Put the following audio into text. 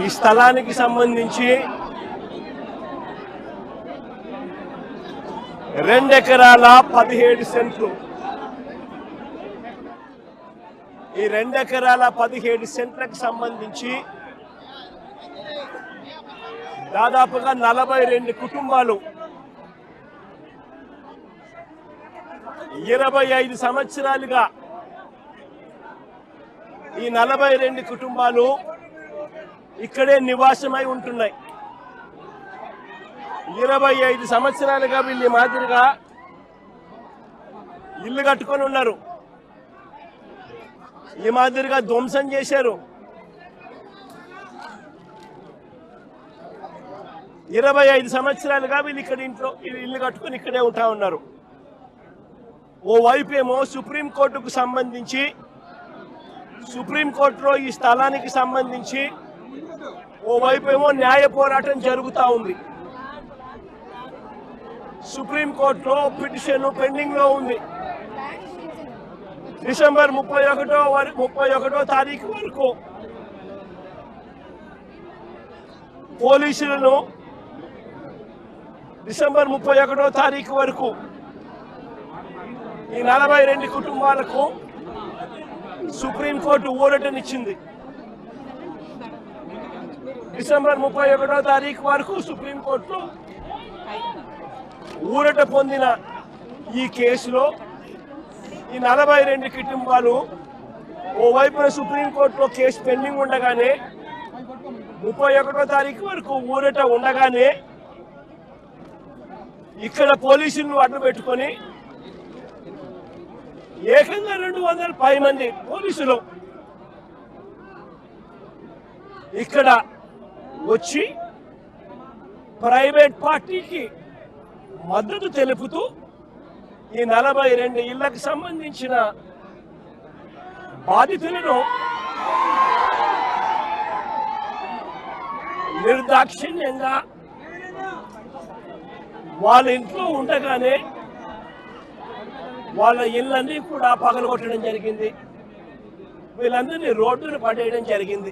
ఈ స్థలానికి సంబంధించి 2 ఎకరాల 17 సెంట్లు. ఈ 2 ఎకరాల 17 సెంట్లకు సంబంధించి దాదాపుగా 42 కుటుంబాలు 25 సంవత్సరాలుగా ఈ 42 కుటుంబాలు ఇక్కడే నివాసమై ఉంటున్నాయి. 25 సంవత్సరాలుగా వీళ్ళు మాదిరిగా ఇల్లు కట్టుకొని ఉన్నారు. ఈ మాదిరిగా ధ్వంసం చేశారు. 25 సంవత్సరాలుగా వీళ్ళు ఇక్కడ ఇంట్లో ఇల్లు కట్టుకొని ఇక్కడే ఉంటా ఉన్నారు. ఓవైపు ఏమో సుప్రీంకోర్టుకు సంబంధించి సుప్రీంకోర్టులో ఈ స్థలానికి సంబంధించి ఓవైపు ఏమో న్యాయ పోరాటం జరుగుతూ ఉంది. సుప్రీంకోర్టులో పిటిషన్ పెండింగ్ లో ఉంది. డిసెంబర్ 31వ తారీఖు వరకు పోలీసులను డిసెంబర్ 31వ తారీఖు వరకు ఈ 42 కుటుంబాలకు సుప్రీంకోర్టు ఊరటనిచ్చింది. డిసెంబర్ 31వ తారీఖు వరకు సుప్రీంకోర్టులో ఊరట పొందిన ఈ కేసులో ఈ 42 కుటుంబాలు ఓవైపున సుప్రీంకోర్టులో కేసు పెండింగ్ ఉండగానే 31వ తారీఖు వరకు ఊరట ఉండగానే ఇక్కడ పోలీసులను అడ్డు పెట్టుకొని ఏకంగా 210 మంది పోలీసులు ఇక్కడ వచ్చి ప్రైవేట్ పార్టీకి మద్దతు తెలుపుతూ ఈ 42 ఇళ్లకు సంబంధించిన బాధితులను నిర్దాక్షిణ్యంగా వాళ్ళ ఇంట్లో ఉండగానే వాళ్ళ ఇళ్ళన్నీ కూడా పగలగొట్టడం జరిగింది. వీళ్ళందరినీ రోడ్డును పడేయడం జరిగింది.